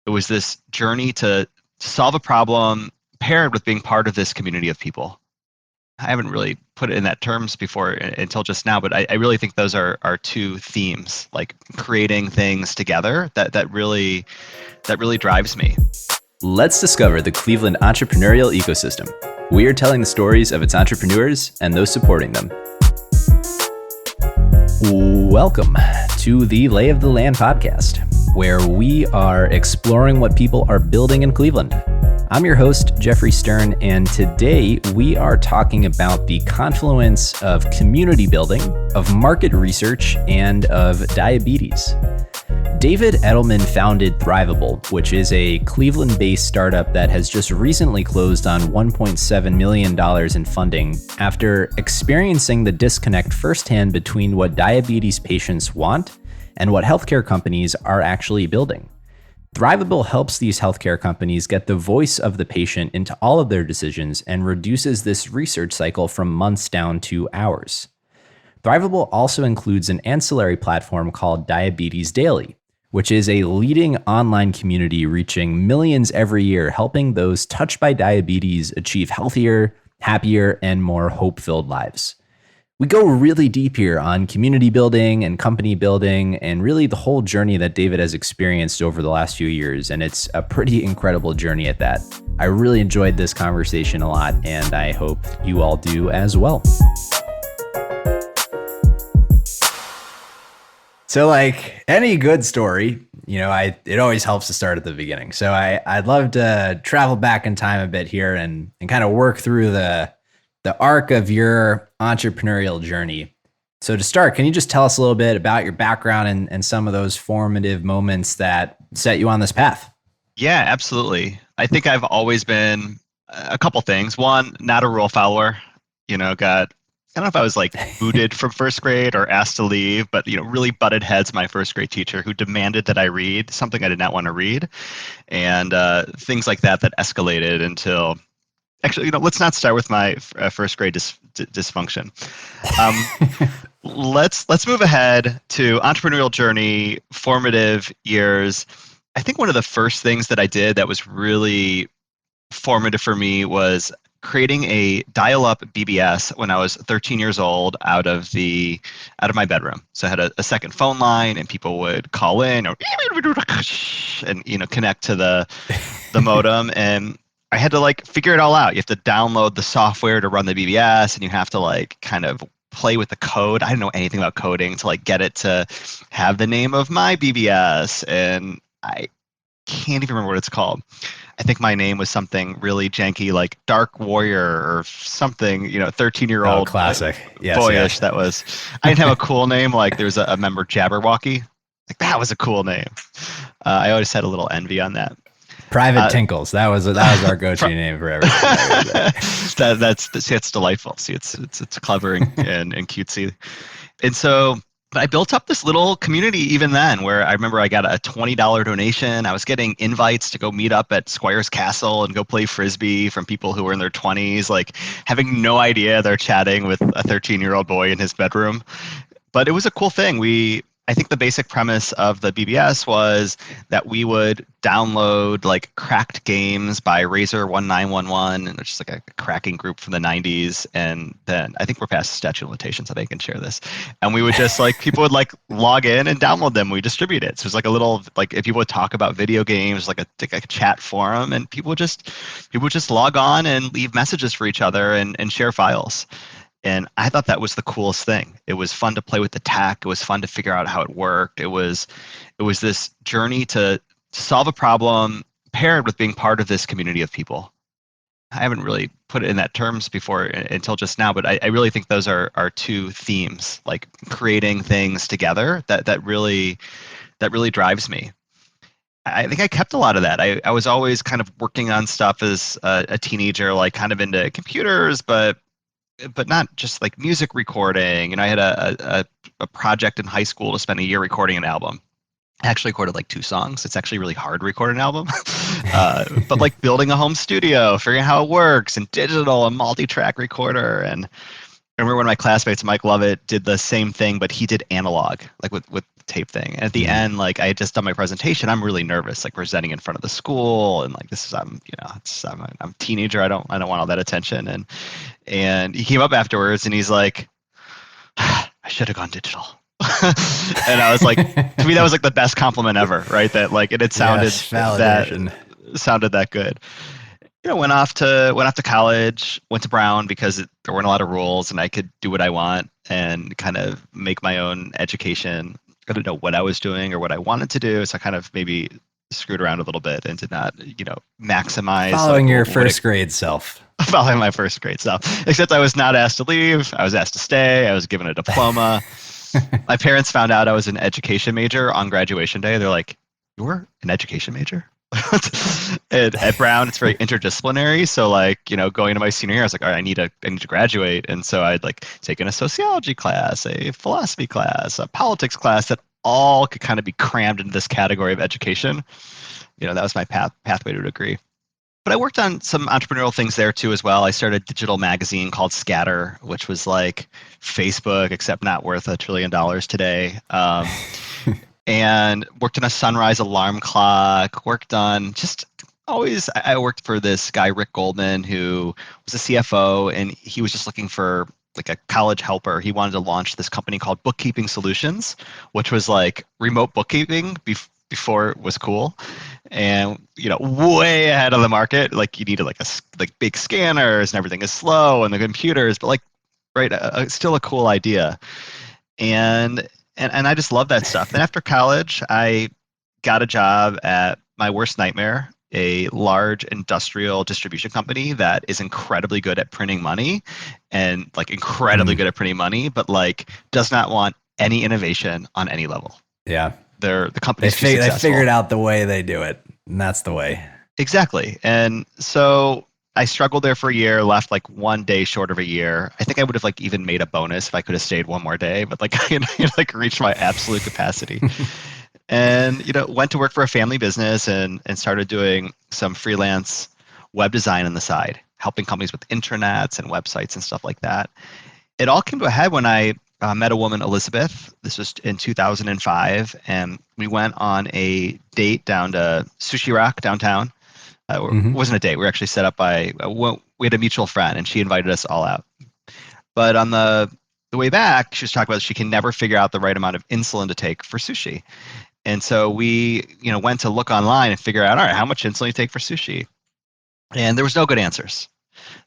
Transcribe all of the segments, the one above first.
it was this journey to solve a problem paired with being part of this community of people. I haven't really put it in that terms before until just now, but I really think those are two themes, like creating things together that really drives me. Let's discover the Cleveland entrepreneurial ecosystem. We are telling the stories of its entrepreneurs and those supporting them. Welcome to the Lay of the Land podcast, where we are exploring what people are building in Cleveland. I'm your host, Jeffrey Stern, and today we are talking about the confluence of community building, of market research, and of diabetes. David Edelman founded Thrivable, which is a Cleveland-based startup that has just recently closed on $1.7 million in funding after experiencing the disconnect firsthand between what diabetes patients want and what healthcare companies are actually building. Thrivable helps these healthcare companies get the voice of the patient into all of their decisions and reduces this research cycle from months down to hours. Thrivable also includes an ancillary platform called Diabetes Daily, which is a leading online community reaching millions every year, helping those touched by diabetes achieve healthier, happier, and more hope-filled lives. We go really deep here on community building and company building and really the whole journey that David has experienced over the last few years, and it's a pretty incredible journey at that. I really enjoyed this conversation a lot, and I hope you all do as well. So like any good story, it always helps to start at the beginning. So I'd love to travel back in time a bit here and kind of work through the arc of your entrepreneurial journey. So to start, can you just tell us a little bit about your background and some of those formative moments that set you on this path? Yeah, absolutely. I think I've always been a couple things. One, not a rule follower, I don't know if I was like booted from first grade or asked to leave, but really butted heads my first grade teacher who demanded that I read something I did not want to read, and things like that escalated until actually, let's not start with my first grade dysfunction. Let's move ahead to entrepreneurial journey, formative years. I think one of the first things that I did that was really formative for me was creating a dial-up BBS when I was 13 years old out of my bedroom. So I had a second phone line, and people would call in and connect to the modem, and I had to figure it all out. You have to download the software to run the BBS, and you have to kind of play with the code. I didn't know anything about coding to get it to have the name of my BBS, and I can't even remember what it's called. I think my name was something really janky, like Dark Warrior or something, 13-year-old. Oh, classic. Yes, boyish. yes. That was, I didn't have a cool name. There was a member Jabberwocky. That was a cool name. I always had a little envy on that. Private Tinkles. That was our go-to name for everything. That's delightful. See, it's clever and cutesy. And so I built up this little community even then, where I remember I got a $20 donation. I was getting invites to go meet up at Squire's Castle and go play Frisbee from people who were in their 20s, having no idea they're chatting with a 13-year-old boy in his bedroom. But it was a cool thing. I think the basic premise of the BBS was that we would download cracked games by Razor 1911, which is a cracking group from the 90s. And then I think we're past statute of limitations, so they can share this. And we would just people would log in and download them. We distribute it. So it's a little if people would talk about video games, a chat forum, and people would just log on and leave messages for each other and share files. And I thought that was the coolest thing. It was fun to play with the tech. It was fun to figure out how it worked. It was this journey to solve a problem paired with being part of this community of people. I haven't really put it in that terms before until just now, but I really think those are two themes, creating things together that really drives me. I think I kept a lot of that. I was always kind of working on stuff as a teenager, kind of into computers, but not just music recording. I had a project in high school to spend a year recording an album. I actually recorded 2 songs. It's actually really hard to record an album. But building a home studio, figuring out how it works, and digital and multi-track recorder. And remember one of my classmates, Mike Lovett, did the same thing, but he did analog, like with the tape thing. And at the end, like I had just done my presentation. I'm really nervous, like presenting in front of the school, and like this is I'm a teenager. I don't want all that attention. And he came up afterwards and he's like, I should have gone digital. And I was like, to me that was like the best compliment ever, right? That like it sounded Yes, validation. that good. Went off to college, went to Brown because there weren't a lot of rules and I could do what I want and kind of make my own education. I didn't know what I was doing or what I wanted to do, so I kind of maybe screwed around a little bit and did not, maximize Following your first grade self. Following my first grade self. Except I was not asked to leave. I was asked to stay. I was given a diploma. My parents found out I was an education major on graduation day. They're like, "You're an education major?" At Brown, it's very interdisciplinary. So like, going into my senior year, I was like, all right, I need to graduate. And so I'd like taken a sociology class, a philosophy class, a politics class that all could kind of be crammed into this category of education. That was my pathway to a degree. But I worked on some entrepreneurial things there too as well. I started a digital magazine called Scatter, which was like Facebook, except not worth $1 trillion today. And worked on a sunrise alarm clock, worked on I worked for this guy, Rick Goldman, who was a CFO, and he was just looking for like a college helper. He wanted to launch this company called Bookkeeping Solutions, which was like remote bookkeeping before it was cool. And, way ahead of the market. Like you needed like big scanners and everything is slow and the computers, but like, right, still a cool idea. And I just love that stuff. Then after college, I got a job at my worst nightmare, a large industrial distribution company that is incredibly good at printing money and like incredibly good at printing money, but like does not want any innovation on any level. Yeah. The company's too successful. They figured out the way they do it, and that's the way. Exactly. And so I struggled there for a year, left like 1 day short of a year. I think I would have like even made a bonus if I could have stayed one more day, but like I like reached my absolute capacity. And went to work for a family business and started doing some freelance web design on the side, helping companies with intranets and websites and stuff like that. It all came to a head when I met a woman, Elizabeth. This was in 2005, and we went on a date down to Sushi Rock downtown. It wasn't a date. We were actually set up by, we had a mutual friend and she invited us all out. But on the way back, she was talking about she can never figure out the right amount of insulin to take for sushi. And so we, went to look online and figure out, all right, how much insulin you take for sushi? And there was no good answers.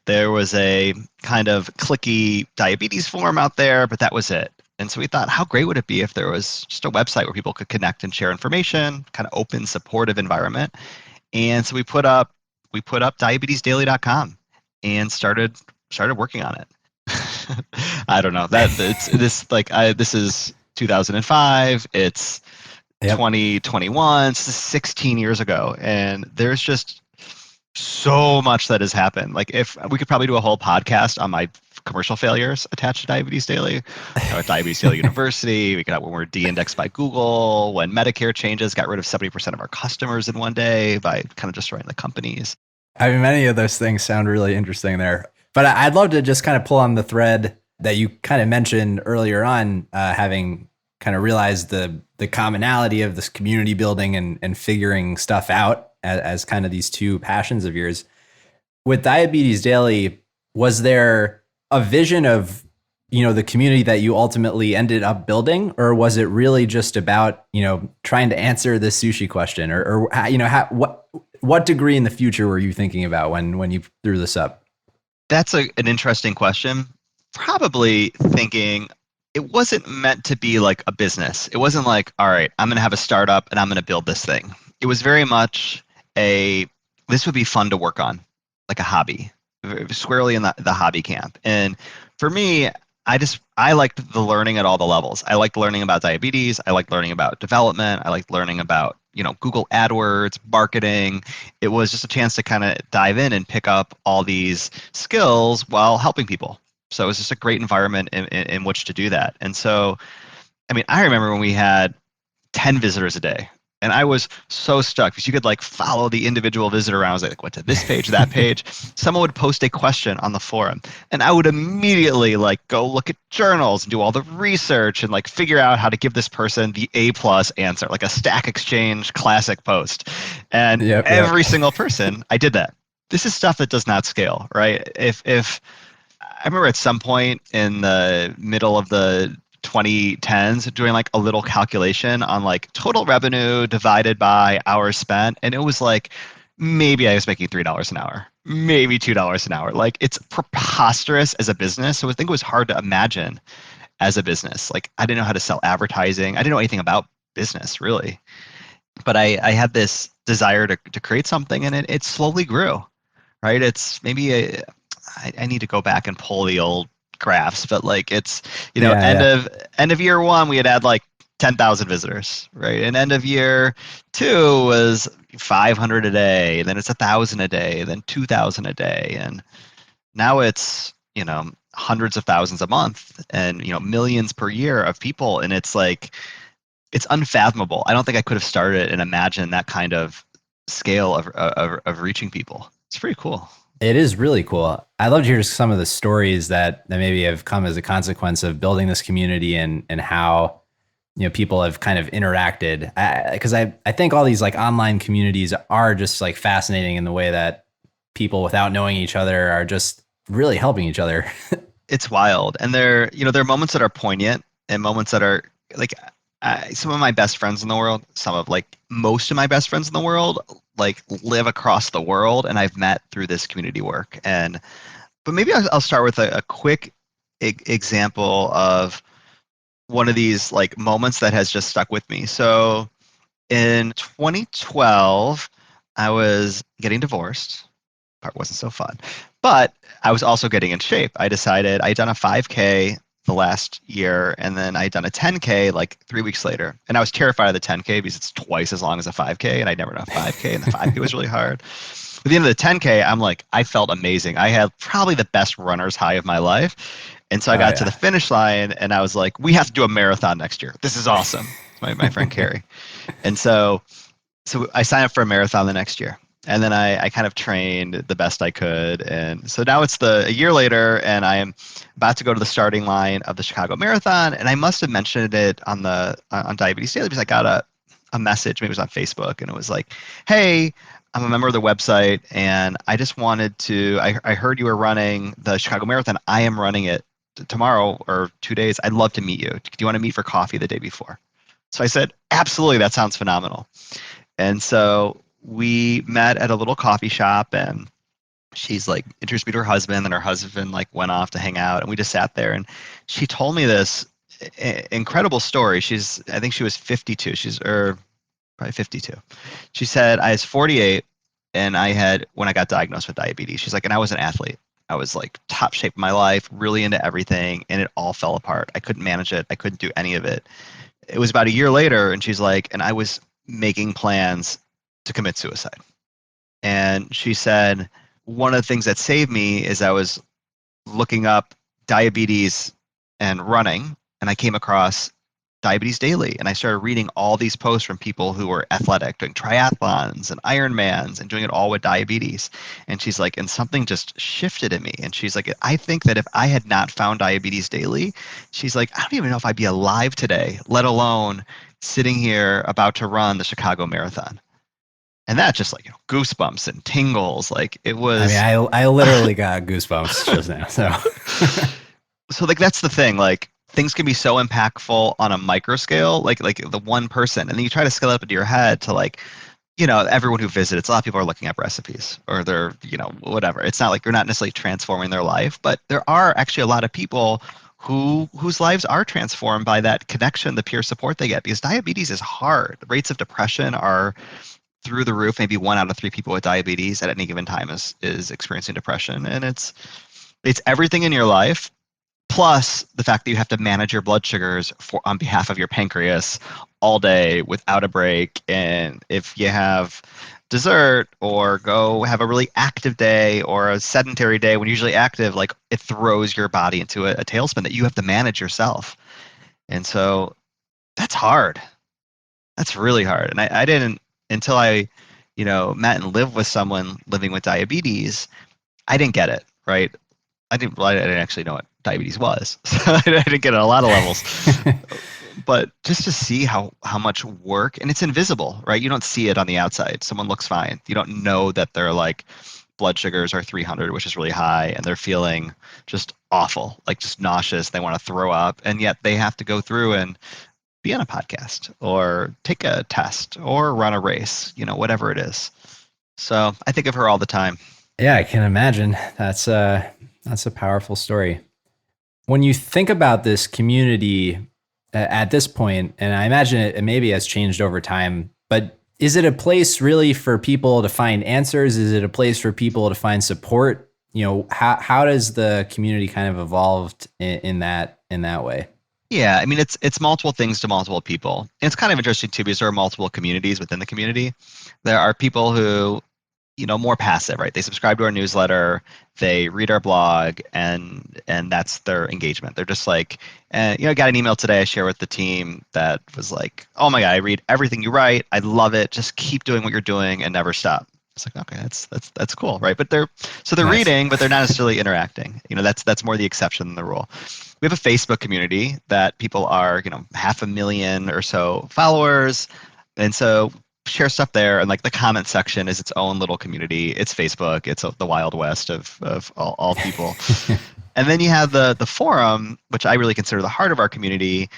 There was a kind of clicky diabetes form out there, but that was it. And so we thought, how great would it be if there was just a website where people could connect and share information, kind of open, supportive environment. And so we put up diabetesdaily.com and started working on it. I don't know that this is 2005. It's 2021. This is 16 years ago, and there's just so much that has happened. Like if we could probably do a whole podcast on my commercial failures attached to Diabetes Daily, at Diabetes Daily University. We got when we're de-indexed by Google, when Medicare changes, got rid of 70% of our customers in one day by kind of destroying the companies. I mean, many of those things sound really interesting there, but I'd love to just kind of pull on the thread that you kind of mentioned earlier on, having kind of realized the commonality of this community building and figuring stuff out as kind of these two passions of yours. With Diabetes Daily, was there a vision of, the community that you ultimately ended up building, or was it really just about, trying to answer this sushi question, or what degree in the future were you thinking about when you threw this up? That's an interesting question. Probably thinking it wasn't meant to be like a business. It wasn't like, all right, I'm going to have a startup and I'm going to build this thing. It was very much this would be fun to work on, like a hobby, squarely in the hobby camp. And for me, I liked the learning at all the levels. I liked learning about diabetes. I liked learning about development. I liked learning about, Google AdWords, marketing. It was just a chance to kind of dive in and pick up all these skills while helping people. So it was just a great environment in which to do that. And so, I mean, I remember when we had 10 visitors a day. And I was so stuck because you could like follow the individual visitor around. I was like, went to this page, that page. Someone would post a question on the forum, and I would immediately like go look at journals and do all the research and like figure out how to give this person the A plus answer, like a Stack Exchange classic post. And Yep. every single person, I did that. This is stuff that does not scale, right? If I remember at some point in the middle of the 2010s doing like a little calculation on like total revenue divided by hours spent, and it was like maybe I was making $3 an hour, maybe $2 an hour. Like it's preposterous as a business. So I think it was hard to imagine as a business. Like I didn't know how to sell advertising. I didn't know anything about business really, but I had this desire to create something, and it slowly grew, right? It's maybe I need to go back and pull the old graphs, but like it's Yeah, end yeah. of year one we had like 10,000 visitors, right? And end of year two was 500 a day, then it's 1,000 a day, then 2,000 a day, and now it's hundreds of thousands a month, and millions per year of people, and it's like it's unfathomable. I don't think I could have started and imagined that kind of scale of reaching people. It's pretty cool. It is really cool. I love to hear some of the stories that maybe have come as a consequence of building this community and how people have kind of interacted. Because I think all these like online communities are just like fascinating in the way that people without knowing each other are just really helping each other. It's wild, and there are moments that are poignant and moments that are like some of my best friends in the world, some of like most of my best friends in the world like live across the world, and I've met through this community work. And but maybe I'll start with a quick example of one of these like moments that has just stuck with me. So in 2012 I was getting divorced. Part wasn't so fun, but I was also getting in shape. I decided I'd done a 5K the last year, and then I'd done a 10K like 3 weeks later. And I was terrified of the 10K because it's twice as long as a 5K, and I'd never done a 5K, and the 5K was really hard. At the end of the 10K, I'm like, I felt amazing. I had probably the best runner's high of my life. And so I Oh got to the yeah. finish line, and I was like, we have to do a marathon next year. This is awesome. My friend Carrie. And so I signed up for a marathon the next year. And then I kind of trained the best I could. And so now it's a year later, and I am about to go to the starting line of the Chicago Marathon. And I must have mentioned it on Diabetes Daily because I got a message, maybe it was on Facebook, and it was like, hey, I'm a member of the website, and I just wanted to, I heard you were running the Chicago Marathon. I am running it tomorrow or 2 days. I'd love to meet you. Do you want to meet for coffee the day before? So I said, absolutely, that sounds phenomenal. And so we met at a little coffee shop, and she's like introduced me to her husband, and her husband like went off to hang out, and we just sat there, and she told me this incredible story. I think she was 52. Or probably 52. She said, I was 48, and when I got diagnosed with diabetes, she's like, and I was an athlete. I was like top shape of my life, really into everything, and it all fell apart. I couldn't manage it. I couldn't do any of it. It was about a year later, and she's like, and I was making plans to commit suicide. And she said, one of the things that saved me is I was looking up diabetes and running, and I came across Diabetes Daily, and I started reading all these posts from people who were athletic, doing triathlons and Ironmans and doing it all with diabetes. And she's like, and something just shifted in me. And she's like, I think that if I had not found Diabetes Daily, she's like, I don't even know if I'd be alive today, let alone sitting here about to run the Chicago Marathon. And that just like goosebumps and tingles. Like it I mean, was I literally got goosebumps just now. So so like that's the thing. Like things can be so impactful on a micro scale, like the one person, and then you try to scale it up into your head to like, everyone who visits. A lot of people are looking up recipes, or they're whatever. It's not like you're not necessarily transforming their life, but there are actually a lot of people whose lives are transformed by that connection, the peer support they get, because diabetes is hard. The rates of depression are through the roof. Maybe 1 out of 3 people with diabetes at any given time is experiencing depression, and it's everything in your life, plus the fact that you have to manage your blood sugars on behalf of your pancreas all day without a break. And if you have dessert or go have a really active day or a sedentary day when you're usually active, like it throws your body into a tailspin that you have to manage yourself. And so that's hard. That's really hard. And I didn't, until I, met and lived with someone living with diabetes, I didn't get it, right? I didn't actually know what diabetes was. So I didn't get it on a lot of levels. But just to see how much work, and it's invisible, right? You don't see it on the outside. Someone looks fine. You don't know that their like blood sugars are 300, which is really high, and they're feeling just awful, like just nauseous. They want to throw up, and yet they have to go through and be on a podcast or take a test or run a race, whatever it is. So I think of her all the time. Yeah, I can imagine. That's a powerful story. When you think about this community at this point, and I imagine it maybe has changed over time, but is it a place really for people to find answers? Is it a place for people to find support? How does the community kind of evolved in that way? Yeah, I mean it's multiple things to multiple people. And it's kind of interesting too because there are multiple communities within the community. There are people who, more passive, right? They subscribe to our newsletter, they read our blog, and that's their engagement. They're just like, I got an email today I share with the team that was like, oh my God, I read everything you write. I love it. Just keep doing what you're doing and never stop. It's like, okay, that's cool, right? But they're nice. Reading, but they're not necessarily interacting. That's more the exception than the rule. We have a Facebook community that people are, 500,000 or so followers, and so share stuff there. And like the comment section is its own little community. It's Facebook. It's the Wild West of all people. And then you have the forum, which I really consider the heart of our community,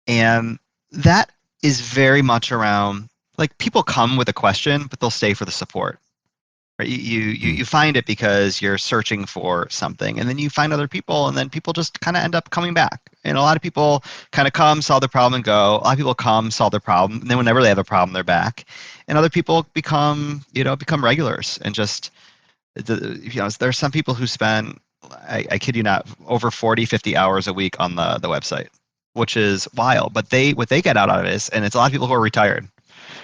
and that is very much around like people come with a question, but they'll stay for the support. Right? You find it because you're searching for something, and then you find other people, and then people just kind of end up coming back. And a lot of people kind of come, solve their problem, and go. A lot of people come, solve their problem, and then whenever they have a problem, they're back. And other people become regulars, and just there's some people who spend, I kid you not, over 40, 50 hours a week on the website, which is wild. But what they get out of it is, and it's a lot of people who are retired,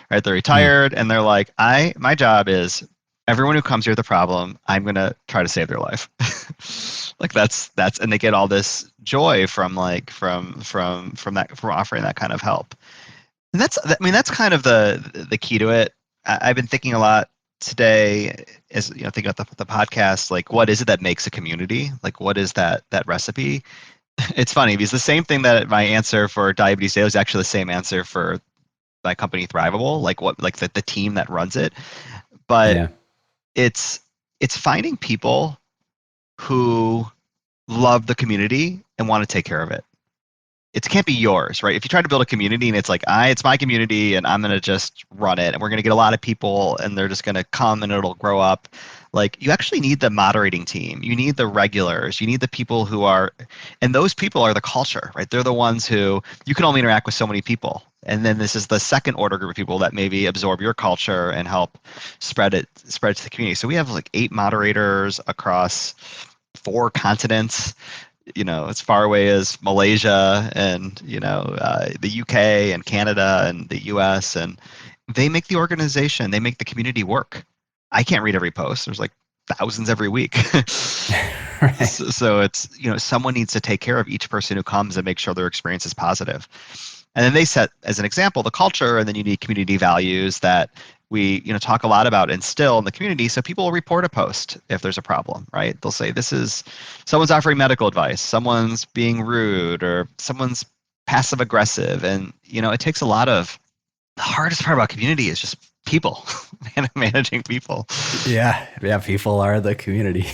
right? They're retired, and they're like, my job is everyone who comes here with a problem, I'm going to try to save their life. Like that's, and they get all this joy from offering that kind of help. And that's kind of the key to it. I've been thinking a lot today is, thinking about the podcast, like what is it that makes a community? Like what is that recipe? It's funny because the same thing that my answer for Diabetes Daily is actually the same answer for my company Thrivable, like the team that runs it. But yeah. It's finding people who love the community and want to take care of it. It can't be yours, right? If you try to build a community and it's like, it's my community and I'm going to just run it and we're going to get a lot of people and they're just going to come and it'll grow up. Like you actually need the moderating team. You need the regulars. You need the people who are, and those people are the culture, right? They're the ones who you can only interact with so many people. And then this is the second order group of people that maybe absorb your culture and help spread it to the community. So we have like 8 moderators across 4 continents, as far away as Malaysia and, the UK and Canada and the US, and they make the organization, they make the community work. I can't read every post. There's like thousands every week. Right. So it's, someone needs to take care of each person who comes and make sure their experience is positive. And then they set, as an example, the culture, and then you need community values that we talk a lot about, instill in the community, so people will report a post if there's a problem, right? They'll say, this is, someone's offering medical advice, someone's being rude, or someone's passive aggressive. And, it takes a lot of, the hardest part about community is just people, managing people. Yeah, people are the community.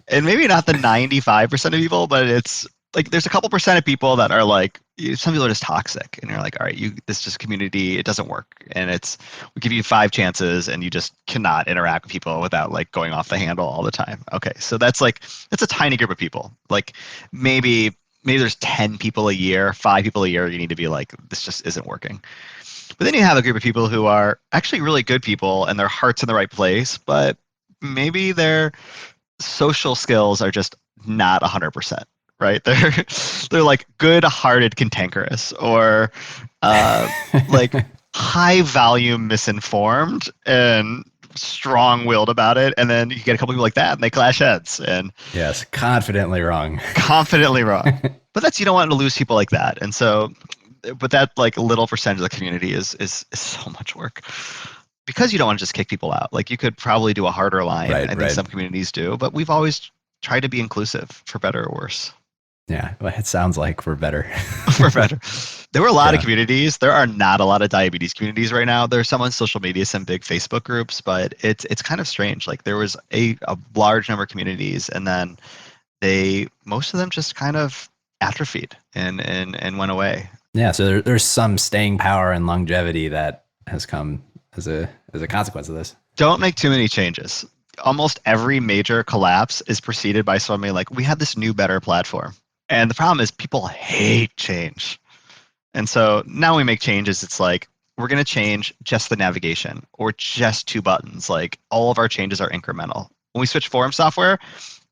And maybe not the 95% of people, but it's like there's a couple percent of people that are like, some people are just toxic, and you're like, all right, this just community, it doesn't work, and we give you 5 chances, and you just cannot interact with people without like going off the handle all the time. Okay, so that's a tiny group of people. Like maybe there's 10 people a year, 5 people a year. You need to be like, this just isn't working. But then you have a group of people who are actually really good people, and their heart's in the right place, but maybe their social skills are just not 100%. Right? They're like good-hearted cantankerous, or like high volume misinformed and strong-willed about it. And then you get a couple people like that and they clash heads. And yes, confidently wrong. But you don't want to lose people like that. And so but that like little percentage of the community is so much work because you don't want to just kick people out. Like you could probably do a harder line. Right, I think right. some communities do, but we've always tried to be inclusive for better or worse. Yeah, well, it sounds like we're better. For better. There were a lot of Yeah. communities. There are not a lot of diabetes communities right now. There's some on social media, some big Facebook groups, but it's kind of strange. Like there was a large number of communities, and then most of them just kind of atrophied and went away. Yeah, so there's some staying power and longevity that has come as a consequence of this. Don't make too many changes. Almost every major collapse is preceded by something like, we had this new, better platform. And the problem is people hate change. And so now we make changes. It's like, we're going to change just the navigation or just 2 buttons. Like all of our changes are incremental. When we switched forum software,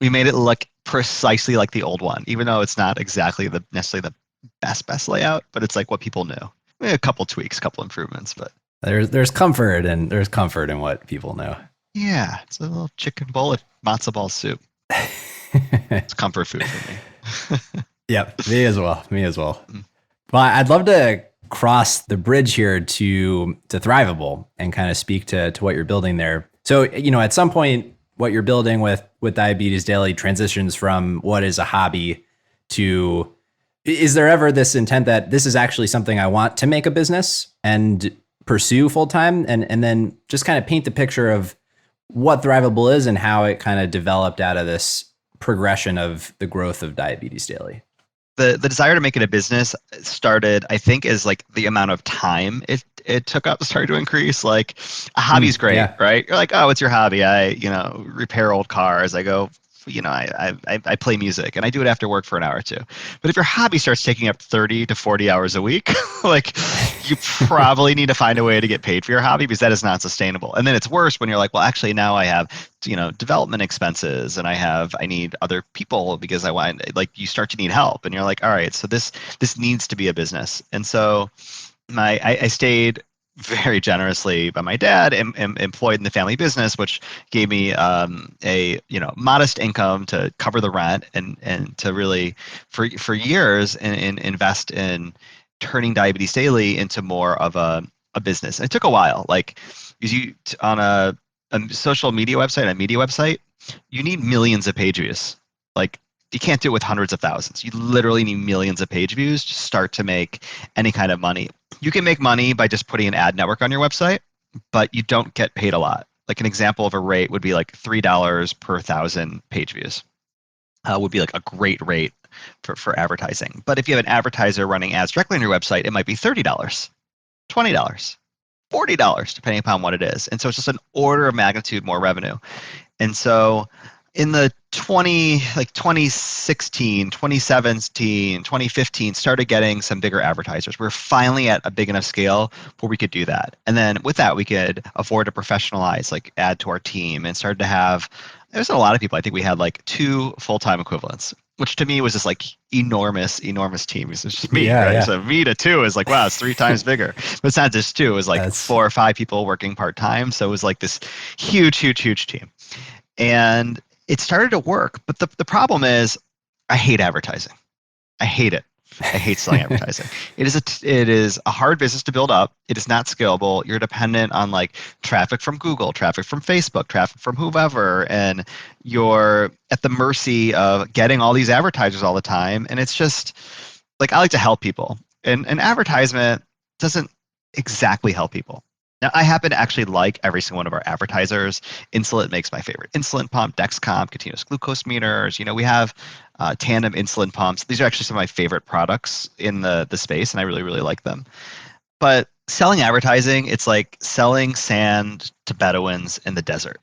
we made it look precisely like the old one, even though it's not exactly necessarily the best layout, but it's like what people knew. Maybe a couple tweaks, a couple improvements, but There's comfort in what people know. yeah, it's a little chicken bowl of matzo ball soup. It's comfort food for me. Yep, me as well. Me as well. Mm. Well, I'd love to cross the bridge here to Thrivable and kind of speak to what you're building there. So, at some point, what you're building with Diabetes Daily transitions from what is a hobby to, is there ever this intent that this is actually something I want to make a business and pursue full time, and then just kind of paint the picture of what Thrivable is and how it kind of developed out of this progression of the growth of Diabetes Daily? The desire to make it a business started, I think, as like the amount of time it took up started to increase. Like a hobby's great, yeah. right? You're like, oh, what's your hobby? I repair old cars. I go, I play music and I do it after work for an hour or two. But if your hobby starts taking up 30 to 40 hours a week, like you probably need to find a way to get paid for your hobby because that is not sustainable. And then it's worse when you're like, well, actually now I have, development expenses and I need other people because you start to need help and you're like, all right, so this needs to be a business. And so I stayed very generously by my dad, employed in the family business, which gave me a modest income to cover the rent and to really for years and invest in turning Diabetes Daily into more of a business. And it took a while. Like on a social media website, a media website, you need millions of page views. Like you can't do it with hundreds of thousands. You literally need millions of page views to start to make any kind of money. You can make money by just putting an ad network on your website, but you don't get paid a lot. Like an example of a rate would be like $3 per 1,000 page views. Would be like a great rate for advertising. But if you have an advertiser running ads directly on your website, it might be $30, $20, $40, depending upon what it is. And so it's just an order of magnitude more revenue. And so in the 2016, 2017, 2015, started getting some bigger advertisers. We're finally at a big enough scale where we could do that. And then with that, we could afford to professionalize, like add to our team and started to have, there's a lot of people. I think we had like 2 full-time equivalents, which to me was just like enormous team. It's just me, right? Yeah. So me to 2 is like, wow, it's 3 times bigger. But it's not just 2, it was like 4 or 5 people working part-time. So it was like this huge team. And it started to work, but the problem is I hate advertising. I hate it. I hate selling advertising. It is a hard business to build up. It is not scalable. You're dependent on like traffic from Google, traffic from Facebook, traffic from whoever, and you're at the mercy of getting all these advertisers all the time. And it's just like, I like to help people, and an advertisement doesn't exactly help people. Now, I happen to actually like every single one of our advertisers. Insulet makes my favorite insulin pump, Dexcom, continuous glucose meters. We have tandem insulin pumps. These are actually some of my favorite products in the space, and I really, really like them. But selling advertising, it's like selling sand to Bedouins in the desert.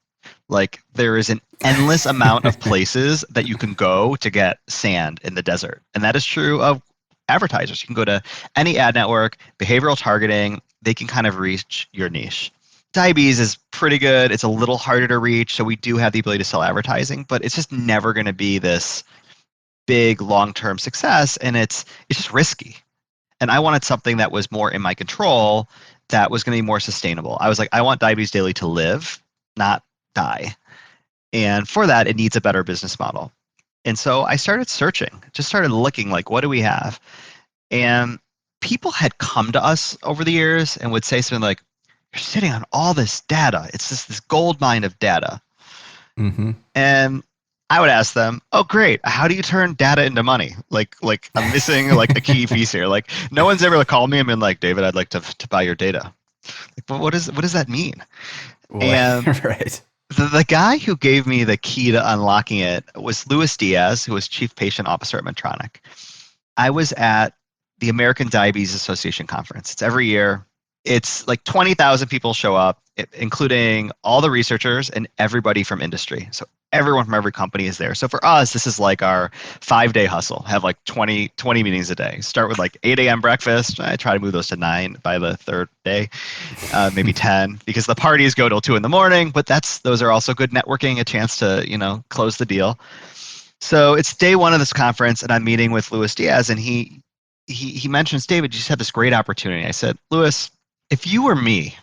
Like there is an endless amount of places that you can go to get sand in the desert. And that is true of advertisers. You can go to any ad network, behavioral targeting, they can kind of reach your niche. Diabetes is pretty good. It's a little harder to reach. So we do have the ability to sell advertising, but it's just never going to be this big long-term success. And it's just risky. And I wanted something that was more in my control, that was going to be more sustainable. I was like, I want Diabetes Daily to live, not die. And for that, it needs a better business model. And so I started searching, just started looking like, what do we have? And people had come to us over the years and would say something like, "You're sitting on all this data. It's just this gold mine of data." Mm-hmm. And I would ask them, "Oh, great. How do you turn data into money? Like I'm missing like a key piece here. Like no one's ever called me and been like, David, I'd like to buy your data. Like, but what does that mean?" And Right. the guy who gave me the key to unlocking it was Luis Diaz, who was Chief Patient Officer at Medtronic. I was at the American Diabetes Association conference. It's every year. It's like 20,000 people show up, including all the researchers and everybody from industry. So everyone from every company is there. So for us, this is like our 5-day hustle. Have like 20 meetings a day. Start with like 8 a.m. breakfast. I try to move those to 9 by the third day, maybe 10, because the parties go till 2 in the morning. But those are also good networking, a chance to close the deal. So it's day one of this conference, and I'm meeting with Luis Diaz, and he mentions, David, you just had this great opportunity. I said, Luis, if you were me,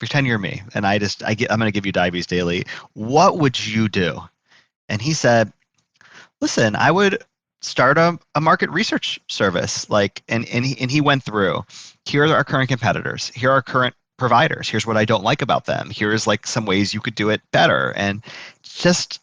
pretend you're me, and I'm going to give you Diabetes Daily, what would you do? And he said, listen, I would start a market research service. And he went through, here are our current competitors, here are our current providers, here's what I don't like about them, here's like some ways you could do it better, and just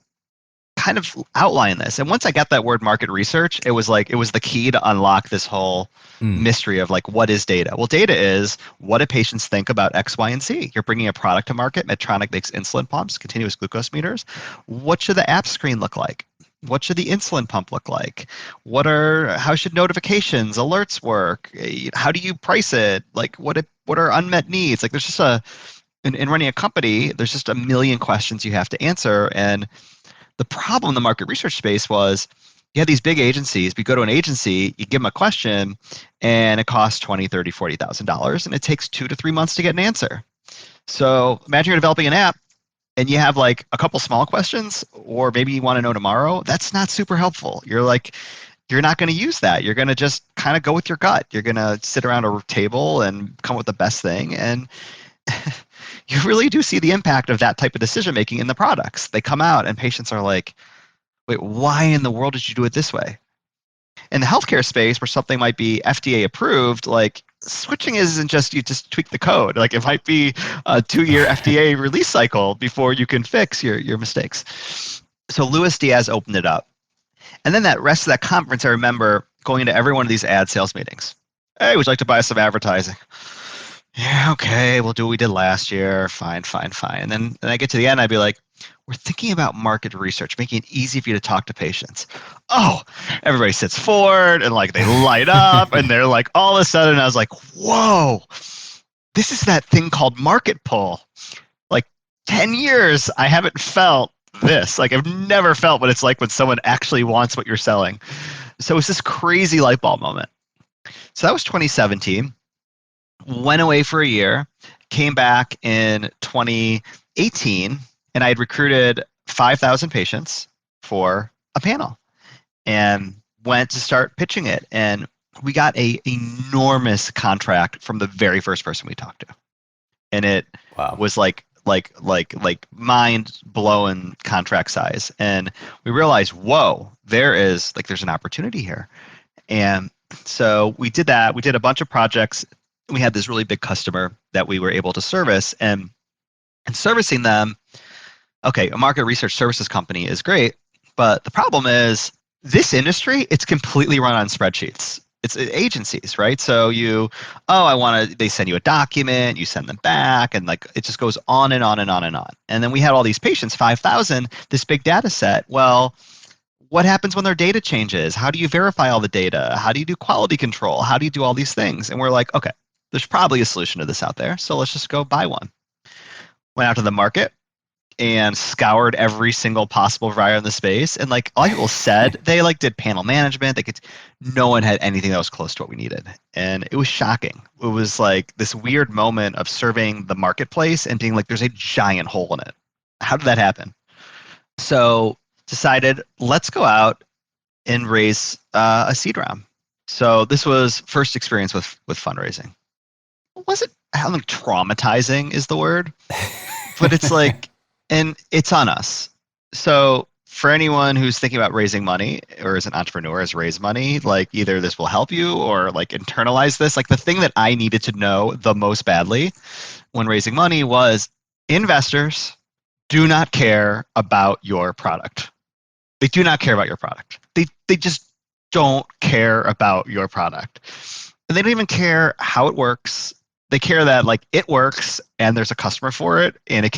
kind of outline this. And once I got that word market research, it was the key to unlock this whole mystery of like, what is data? Well, data is what do patients think about X, Y, and Z? You're bringing a product to market. Medtronic makes insulin pumps, continuous glucose meters. What should the app screen look like? What should the insulin pump look like? How should notifications, alerts work? How do you price it? Like what are unmet needs? Like there's just in running a company, there's just a million questions you have to answer. And the problem in the market research space was you had these big agencies. We go to an agency, you give them a question, and it costs $20,000, $30,000, $40,000, and it takes 2 to 3 months to get an answer. So imagine you're developing an app, and you have like a couple small questions, or maybe you want to know tomorrow. That's not super helpful. You're not going to use that. You're going to just kind of go with your gut. You're going to sit around a table and come up with the best thing, and you really do see the impact of that type of decision making in the products. They come out and patients are like, wait, why in the world did you do it this way? In the healthcare space where something might be FDA approved, like switching isn't just you just tweak the code. Like it might be a 2-year FDA release cycle before you can fix your mistakes. So Luis Diaz opened it up. And then that rest of that conference, I remember going into every one of these ad sales meetings. Hey, would you like to buy some advertising? Yeah, okay, we'll do what we did last year. Fine. And then I get to the end, I'd be like, we're thinking about market research, making it easy for you to talk to patients. Oh, everybody sits forward and like they light up and they're like, all of a sudden I was like, whoa, this is that thing called market pull. Like 10 years, I haven't felt this. Like I've never felt what it's like when someone actually wants what you're selling. So it's this crazy light bulb moment. So that was 2017. Went away for a year, came back in 2018, and I had recruited 5,000 patients for a panel and went to start pitching it. And we got an enormous contract from the very first person we talked to. And it was like mind blowing contract size. And we realized, whoa, there's an opportunity here. And so we did that. We did a bunch of projects. We had this really big customer that we were able to service, and servicing them, okay, a market research services company is great, but the problem is this industry, it's completely run on spreadsheets. It's agencies, right? So they send you a document, you send them back, and like it just goes on and on and on and on. And then we had all these patients, 5,000, this big data set. Well, what happens when their data changes? How do you verify all the data? How do you do quality control? How do you do all these things? And we're like, okay, there's probably a solution to this out there, so let's just go buy one. Went out to the market and scoured every single possible provider in the space, and like all people said, they like did panel management. No one had anything that was close to what we needed, and it was shocking. It was like this weird moment of serving the marketplace and being like, there's a giant hole in it. How did that happen? So decided, let's go out and raise a seed round. So this was first experience with fundraising. I don't think traumatizing is the word, but it's like, and it's on us. So for anyone who's thinking about raising money or as an entrepreneur has raised money, like either this will help you or like internalize this. Like the thing that I needed to know the most badly when raising money was investors do not care about your product. They do not care about your product. They just don't care about your product. And they don't even care how it works. They care that like it works and there's a customer for it and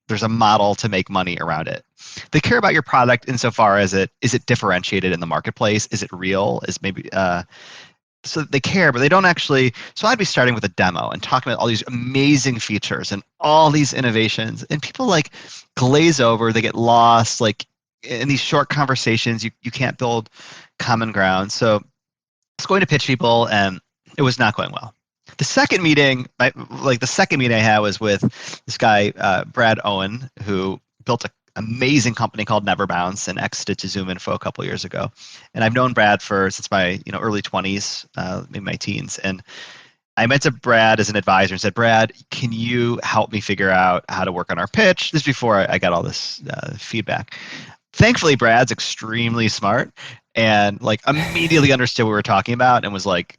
there's a model to make money around it. They care about your product insofar as is it differentiated in the marketplace? Is it real? Is maybe so they care, but they don't actually. So I'd be starting with a demo and talking about all these amazing features and all these innovations, and people like glaze over. They get lost, like in these short conversations. You can't build common ground. So I was going to pitch people, and it was not going well. The second meeting, I had was with this guy, Brad Owen, who built an amazing company called Neverbounce and exited to Zoom Info a couple years ago. And I've known Brad since my early 20s, maybe my teens. And I went to Brad as an advisor and said, Brad, can you help me figure out how to work on our pitch? This is before I got all this feedback. Thankfully, Brad's extremely smart and like immediately understood what we were talking about and was like,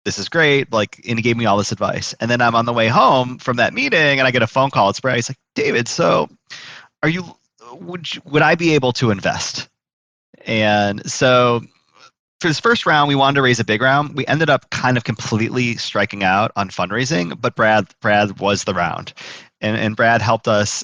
this is great. Like, and he gave me all this advice. And then I'm on the way home from that meeting and I get a phone call. It's Brad. He's like, David, so would I be able to invest? And so for this first round, we wanted to raise a big round. We ended up kind of completely striking out on fundraising, but Brad was the round. And Brad helped us,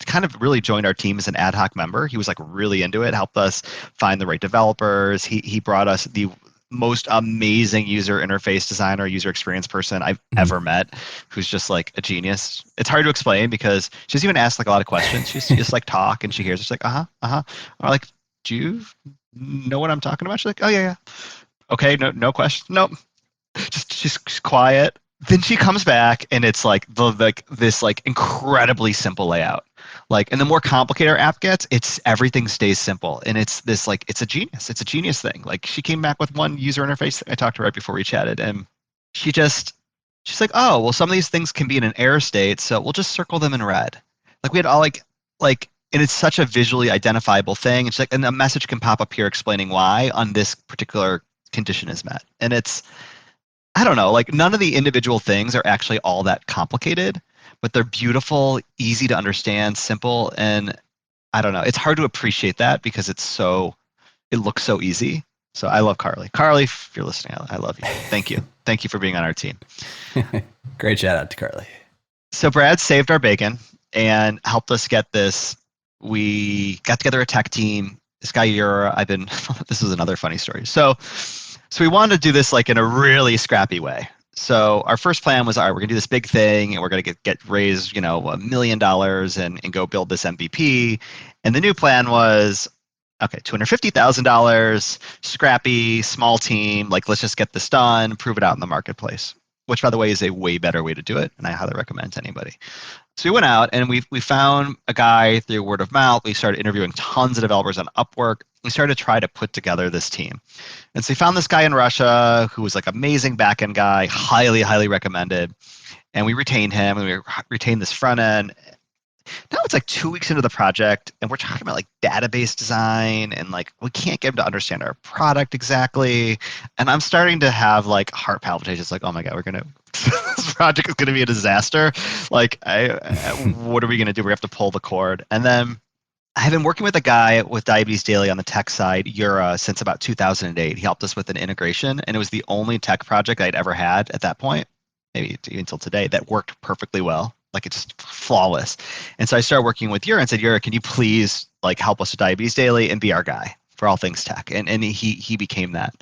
kind of really joined our team as an ad hoc member. He was like really into it, helped us find the right developers. He brought us the most amazing user interface designer, user experience person I've ever met, who's just like a genius. It's hard to explain because she doesn't even ask like a lot of questions. She just like talk and she hears. It's like, or like, do you know what I'm talking about? She's like, oh yeah. Okay, no question. Nope. She's quiet. Then she comes back and it's like this like incredibly simple layout. Like, and the more complicated our app gets, everything stays simple. And it's this like, it's a genius thing. Like she came back with one user interface. I talked to her right before we chatted and she's like, oh, well, some of these things can be in an error state. So we'll just circle them in red. Like we had all like, and it's such a visually identifiable thing. It's like, and a message can pop up here explaining why on this particular condition is met. And I don't know, like none of the individual things are actually all that complicated, but they're beautiful, easy to understand, simple. And I don't know, it's hard to appreciate that because it looks so easy. So I love Carly. Carly, if you're listening, I love you. Thank you. Thank you for being on our team. Great shout out to Carly. So Brad saved our bacon and helped us get this. We got together a tech team. This guy, this is another funny story. So we wanted to do this like in a really scrappy way. So our first plan was, all right, we're gonna do this big thing and we're gonna get raised, $1 million and go build this MVP. And the new plan was, okay, $250,000, scrappy, small team, like let's just get this done, prove it out in the marketplace. Which by the way is a way better way to do it, and I highly recommend to anybody. So we went out and we found a guy through word of mouth. We started interviewing tons of developers on Upwork. We started to try to put together this team. And so we found this guy in Russia who was like amazing backend guy, highly, highly recommended. And we retained him and we retained this front end. Now it's like 2 weeks into the project and we're talking about like database design and like we can't get him to understand our product exactly. And I'm starting to have like heart palpitations like, oh my God, this project is going to be a disaster. Like, what are we going to do? We have to pull the cord. And then I have been working with a guy with Diabetes Daily on the tech side, Yura, since about 2008. He helped us with an integration and it was the only tech project I'd ever had at that point, maybe even until today, that worked perfectly well. Like it's just flawless. And so I started working with Yura and said, Yura, can you please like help us with Diabetes Daily and be our guy for all things tech? And he became that.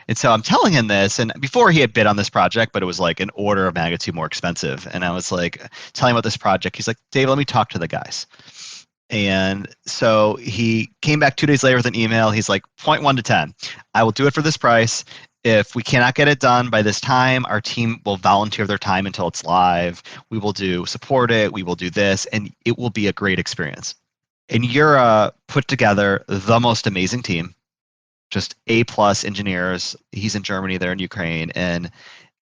And so I'm telling him this, and before he had bid on this project, but it was like an order of magnitude more expensive. And I was like telling him about this project. He's like, Dave, let me talk to the guys. And so he came back 2 days later with an email. He's like, point 1 to 10. I will do it for this price. If we cannot get it done by this time, our team will volunteer their time until it's live. We will support it. We will do this, and it will be a great experience. And Yura put together the most amazing team, just A+ engineers. He's in Germany, they're in Ukraine. And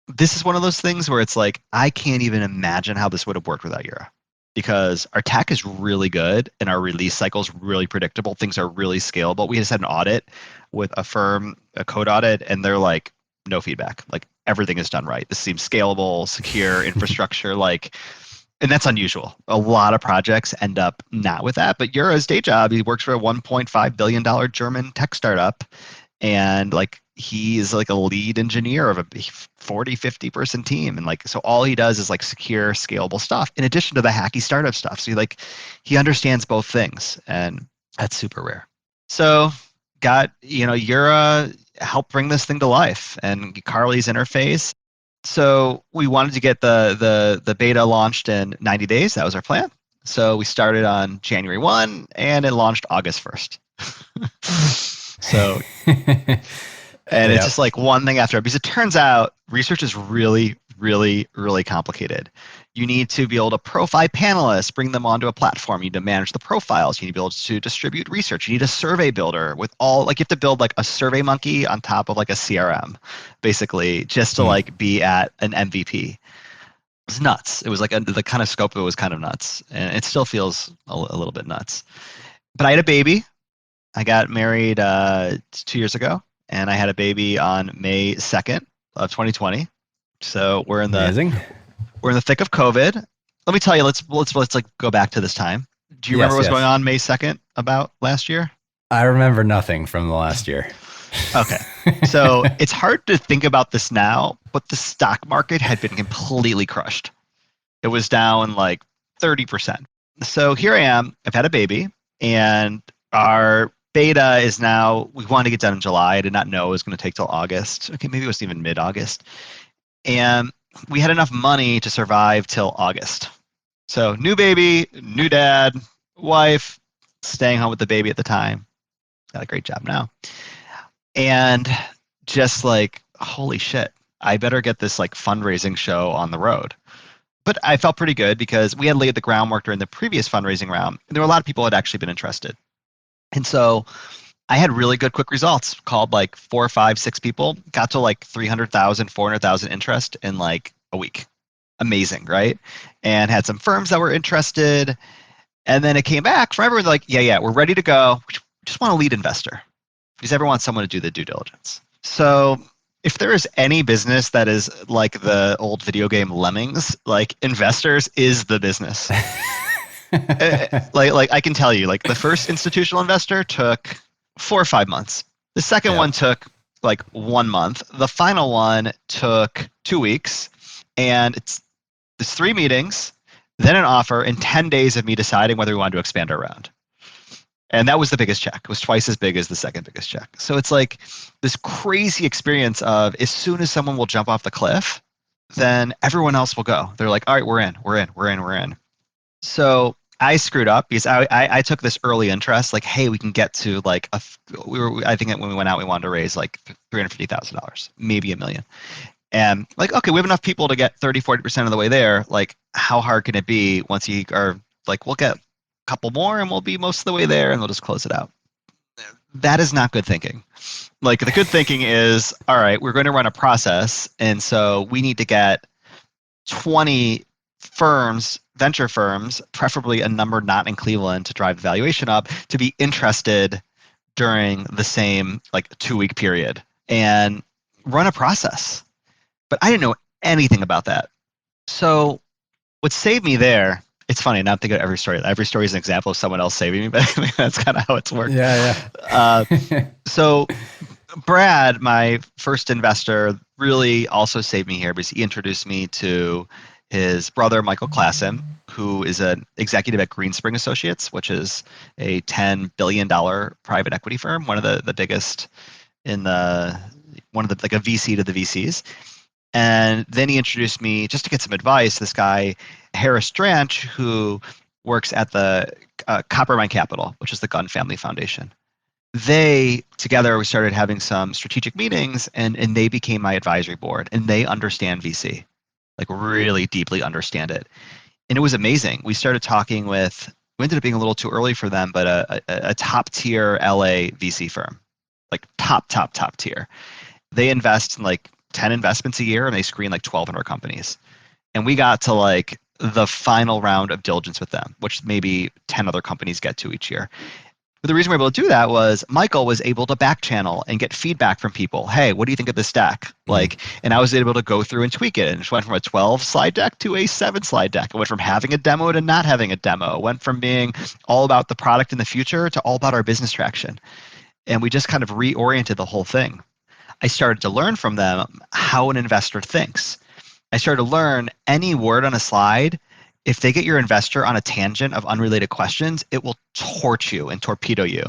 this is one of those things where it's like, I can't even imagine how this would have worked without Yura. because our tech is really good and our release cycle is really predictable. Things are really scalable. We just had an audit with a firm, a code audit, and they're like, no feedback. Like everything is done right. This seems scalable, secure, infrastructure, like, and that's unusual. A lot of projects end up not with that. But Yura's day job, he works for a $1.5 billion German tech startup, and like he is like a lead engineer of a 40, 50 person team. And like, so all he does is like secure, scalable stuff in addition to the hacky startup stuff. So he understands both things, and that's super rare. So got, Yura helped bring this thing to life, and Carly's interface. So we wanted to get the beta launched in 90 days. That was our plan. So we started on January 1 and it launched August 1st. So, and it's just like one thing after, because it turns out research is really, really, really complicated. You need to be able to profile panelists, bring them onto a platform. You need to manage the profiles. You need to be able to distribute research. You need a survey builder with all, like you have to build like a survey monkey on top of like a CRM, basically, just to like be at an MVP. It was nuts. It was like the kind of scope of it was kind of nuts. And it still feels a little bit nuts. But I had a baby. I got married 2 years ago, and I had a baby on May 2nd of 2020. So we're in the thick of COVID. Let me tell you, let's like go back to this time. Do you remember what's going on May 2nd about last year? I remember nothing from the last year. Okay. So it's hard to think about this now, but the stock market had been completely crushed. It was down like 30%. So here I am, I've had a baby, and our beta is now, we wanted to get done in July. I did not know it was going to take till August. Okay, maybe it was even mid-August. And we had enough money to survive till August. So new baby, new dad, wife, staying home with the baby at the time. Got a great job now. And just like, holy shit, I better get this like fundraising show on the road. But I felt pretty good because we had laid the groundwork during the previous fundraising round. And there were a lot of people that had actually been interested. And so I had really good quick results, called like 4, 5, 6 people, got to like 300,000, 400,000 interest in like a week. Amazing, right? And had some firms that were interested. And then it came back from everyone like, yeah, we're ready to go. We just want a lead investor because everyone wants someone to do the due diligence. So if there is any business that is like the old video game Lemmings, like investors is the business. like I can tell you, like the first institutional investor took 4 or 5 months. The second one took like 1 month. The final one took 2 weeks, and it's 3 meetings, then an offer, and 10 days of me deciding whether we wanted to expand our round. And that was the biggest check. It was twice as big as the second biggest check. So it's like this crazy experience of as soon as someone will jump off the cliff, then everyone else will go. They're like, all right, we're in. So I screwed up because I took this early interest, like, hey, we can get to like I think when we went out, we wanted to raise like $350,000, maybe $1 million. And like, okay, we have enough people to get 30, 40% of the way there. Like, how hard can it be once you are like, we'll get a couple more and we'll be most of the way there and we'll just close it out. That is not good thinking. Like the good thinking is, all right, we're going to run a process. And so we need to get 20 firms, venture firms, preferably a number not in Cleveland to drive the valuation up, to be interested during the same like 2-week period and run a process. But I didn't know anything about that. So what saved me there, it's funny, now I'm thinking of every story. Every story is an example of someone else saving me, but I mean, that's kind of how it's worked. Yeah. So Brad, my first investor, really also saved me here because he introduced me to his brother, Michael Klassen, who is an executive at Greenspring Associates, which is a $10 billion private equity firm, one of the biggest in like a VC to the VCs. And then he introduced me, just to get some advice, this guy, Harris Dranch, who works at the Coppermine Capital, which is the Gunn Family Foundation. We started having some strategic meetings, and they became my advisory board, and they understand VC, like really deeply understand it. And it was amazing. We started talking we ended up being a little too early for them, but a top tier LA VC firm, like top tier. They invest in like 10 investments a year, and they screen like 1,200 companies. And we got to like the final round of diligence with them, which maybe 10 other companies get to each year. But the reason we were able to do that was Michael was able to back channel and get feedback from people. Hey, what do you think of this deck? And I was able to go through and tweak it. And it just went from a 12 slide deck to a 7 slide deck. It went from having a demo to not having a demo. It went from being all about the product in the future to all about our business traction. And we just kind of reoriented the whole thing. I started to learn from them how an investor thinks. I started to learn any word on a slide. If they get your investor on a tangent of unrelated questions, it will torch you and torpedo you.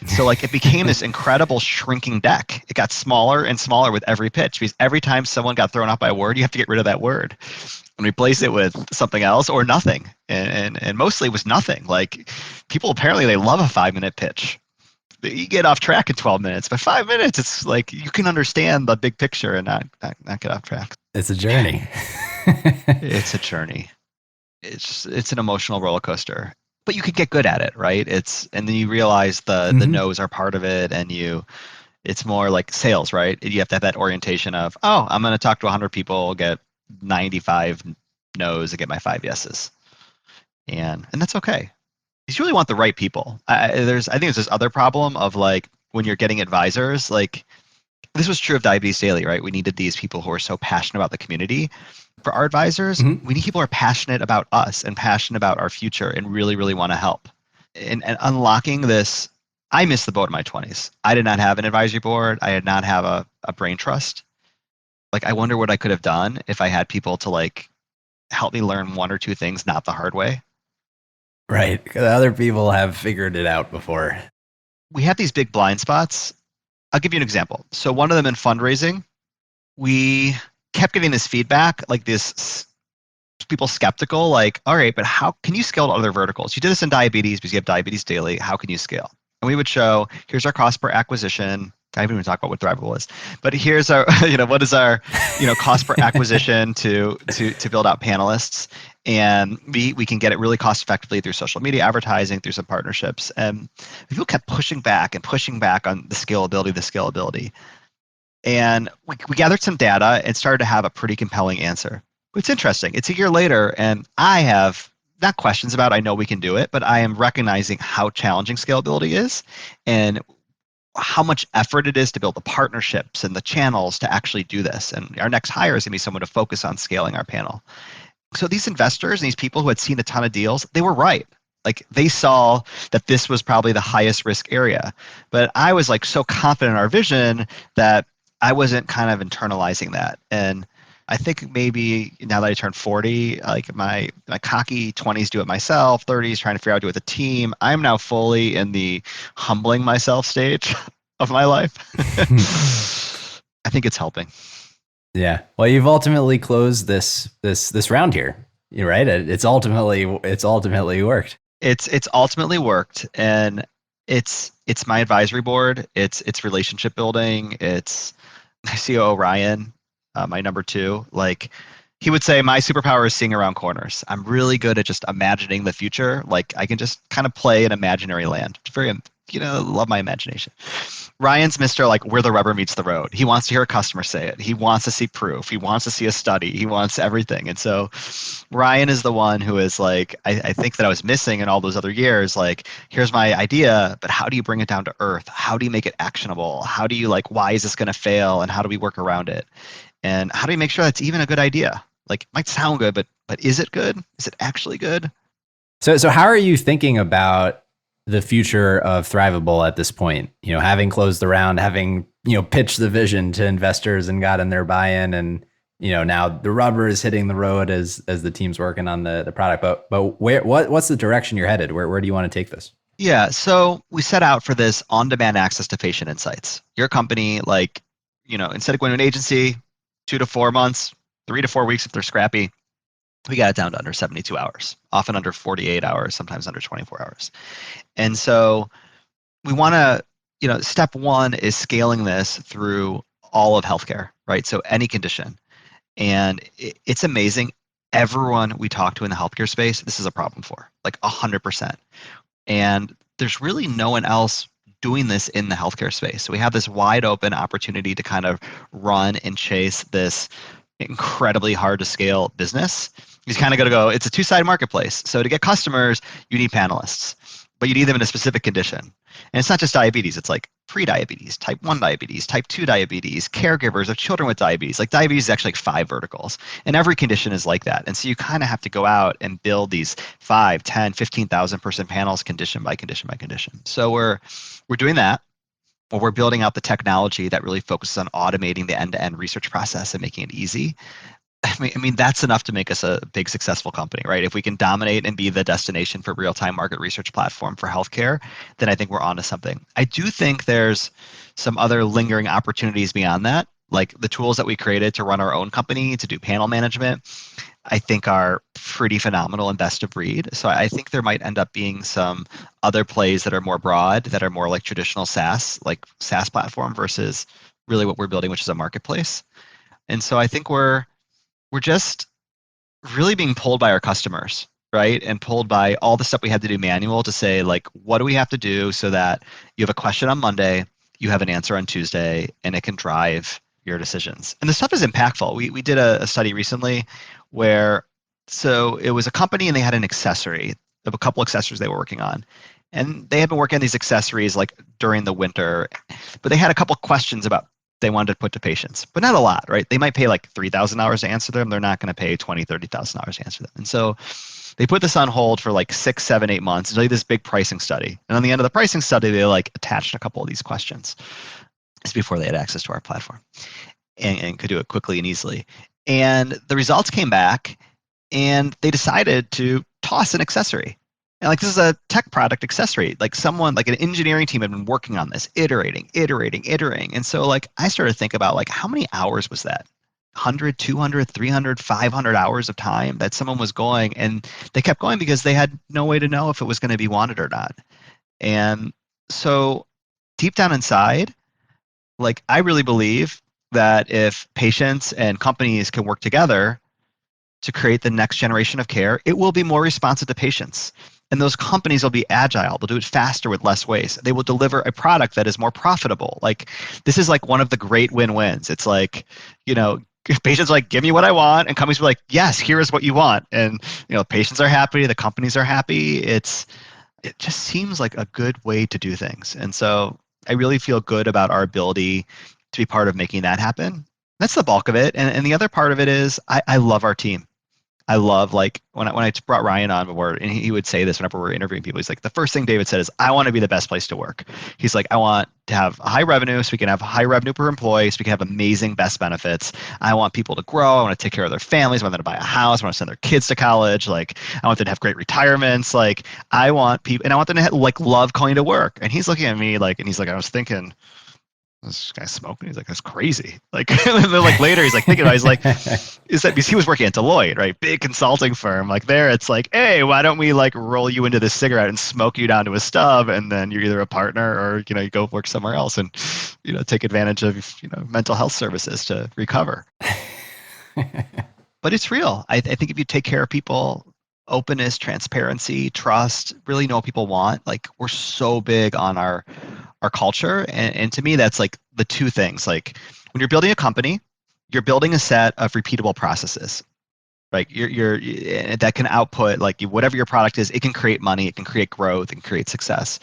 So it became this incredible shrinking deck. It got smaller and smaller with every pitch, because every time someone got thrown off by a word, you have to get rid of that word and replace it with something else or nothing. And mostly it was nothing. People apparently they love a 5-minute pitch. You get off track in 12 minutes, but 5 minutes, it's you can understand the big picture and not get off track. It's a journey. It's a journey. It's an emotional roller coaster, but you can get good at it, right? And then you realize the no's are part of it, and it's more like sales, right? You have to have that orientation of, oh, I'm going to talk to 100 people, get 95 no's, and get my 5 yeses, and that's okay. You really want the right people. I think there's this other problem of when you're getting advisors, this was true of Diabetes Daily, right? We needed these people who are so passionate about the community. For our advisors, we need people who are passionate about us and passionate about our future and really, really want to help. And unlocking this, I missed the boat in my 20s. I did not have an advisory board. I did not have a brain trust. I wonder what I could have done if I had people to help me learn 1 or 2 things, not the hard way. Right. Because other people have figured it out before. We have these big blind spots. I'll give you an example. So one of them in fundraising, we kept getting this feedback, this people skeptical, all right, but how can you scale to other verticals? You did this in diabetes because you have Diabetes Daily. How can you scale? And we would show, here's our cost per acquisition. I haven't even talked about what Thrivable is, but here's our, what is our, cost per acquisition to build out panelists. And we can get it really cost effectively through social media advertising, through some partnerships. And people kept pushing back on the scalability. And we gathered some data and started to have a pretty compelling answer. It's interesting. It's a year later, and I have not questions about, I know we can do it, but I am recognizing how challenging scalability is and how much effort it is to build the partnerships and the channels to actually do this. And our next hire is going to be someone to focus on scaling our panel. So these investors and these people who had seen a ton of deals, they were right. They saw that this was probably the highest risk area. But I was so confident in our vision that I wasn't kind of internalizing that. And I think maybe now that I turned 40, my cocky 20s do it myself, 30s trying to figure out how to do it with a team. I'm now fully in the humbling myself stage of my life. I think it's helping. Yeah. Well, you've ultimately closed this round here. You're right. It's ultimately worked. It's ultimately worked, and it's my advisory board. It's relationship building. It's my COO Ryan, my number 2. He would say my superpower is seeing around corners. I'm really good at just imagining the future. I can just kind of play in imaginary land. It's very, love my imagination. Ryan's Mr. Where the rubber meets the road. He wants to hear a customer say it. He wants to see proof. He wants to see a study. He wants everything. And so Ryan is the one who is I think that I was missing in all those other years. Here's my idea, but how do you bring it down to earth? How do you make it actionable? How do you why is this going to fail? And how do we work around it? And how do we make sure that's even a good idea? It might sound good, but is it good? Is it actually good? So how are you thinking about the future of Thrivable at this point? Having closed the round, having, pitched the vision to investors and gotten their buy-in, and, now the rubber is hitting the road as the team's working on the product. But what's the direction you're headed? Where do you want to take this? Yeah. So we set out for this on-demand access to patient insights. Your company, instead of going to an agency, 2 to 4 months, 3 to 4 weeks if they're scrappy, we got it down to under 72 hours, often under 48 hours, sometimes under 24 hours. And so we want to, step 1 is scaling this through all of healthcare, right? So any condition. And it's amazing. Everyone we talk to in the healthcare space, this is a problem for, 100%. And there's really no one else doing this in the healthcare space. So we have this wide open opportunity to kind of run and chase this incredibly hard to scale business. You kind of got to go, it's a two-sided marketplace. So to get customers, you need panelists, but you need them in a specific condition. And it's not just diabetes, it's like pre-diabetes, type 1 diabetes, type 2 diabetes, caregivers of children with diabetes. Like diabetes is actually like 5 verticals, and every condition is like that. And so you kind of have to go out and build these 5, 10, 15,000 person panels condition by condition by condition. So we're doing that. Well, we're building out the technology that really focuses on automating the end-to-end research process and making it easy. I mean, that's enough to make us a big successful company, right? If we can dominate and be the destination for real-time market research platform for healthcare, then I think we're onto something. I do think there's some other lingering opportunities beyond that, like the tools that we created to run our own company, to do panel management, I think are pretty phenomenal and best of breed. So I think there might end up being some other plays that are more broad, that are more like traditional SaaS, like SaaS platform versus really what we're building, which is a marketplace. And so I think we're just really being pulled by our customers, right? And pulled by all the stuff we had to do manual to say, like, what do we have to do so that you have a question on Monday, you have an answer on Tuesday, and it can drive your decisions. And the stuff is impactful. We did a study recently where, so it was a company and they had an accessory, of a couple accessories they were working on. And they had been working on these accessories like during the winter, but they had a couple questions about they wanted to put to patients, but not a lot, right? They might pay like $3,000 to answer them. They're not going to pay $20,000, $30,000 to answer them. And so they put this on hold for like 6, 7, 8 months until this big pricing study. And on the end of the pricing study, they like attached a couple of these questions. This is before they had access to our platform and could do it quickly and easily. And the results came back and they decided to toss an accessory. And like, this is a tech product accessory. Like someone, like an engineering team had been working on this, iterating. And so like, I started to think about like, how many hours was that? 100, 200, 300, 500 hours of time that someone was going, and they kept going because they had no way to know if it was going to be wanted or not. And so deep down inside, like, I really believe that if patients and companies can work together to create the next generation of care, it will be more responsive to patients. And those companies will be agile. They'll do it faster with less waste. They will deliver a product that is more profitable. Like, this is like one of the great win-wins. It's like, you know, patients are like, give me what I want, and companies are like, yes, here is what you want. And you know, patients are happy, the companies are happy. It just seems like a good way to do things. And so I really feel good about our ability to be part of making that happen. That's the bulk of it. And the other part of it is I love our team. I love, like, when I brought Ryan on board, and he would say this whenever we're interviewing people. He's like, the first thing David said is, I want to be the best place to work. He's like, I want to have high revenue so we can have high revenue per employee, so we can have amazing best benefits. I want people to grow. I want to take care of their families. I want them to buy a house. I want to send their kids to college. Like, I want them to have great retirements. Like, I want people, and I want them to like love going to work. And he's looking at me like, and he's like, I was thinking, this guy smoking. He's like, that's crazy. Like, and then like later he's like thinking about it, he's like, is that because he was working at Deloitte, right? Big consulting firm. Like, there it's like, hey, why don't we like roll you into this cigarette and smoke you down to a stub, and then you're either a partner or, you know, you go work somewhere else and, you know, take advantage of, you know, mental health services to recover. But it's real. I think if you take care of people, openness, transparency, trust, really know what people want. Like, we're so big on our culture. And to me, that's like the two things. Like, when you're building a company, you're building a set of repeatable processes, right? You're that can output, like, whatever your product is, it can create money, it can create growth, it can create success.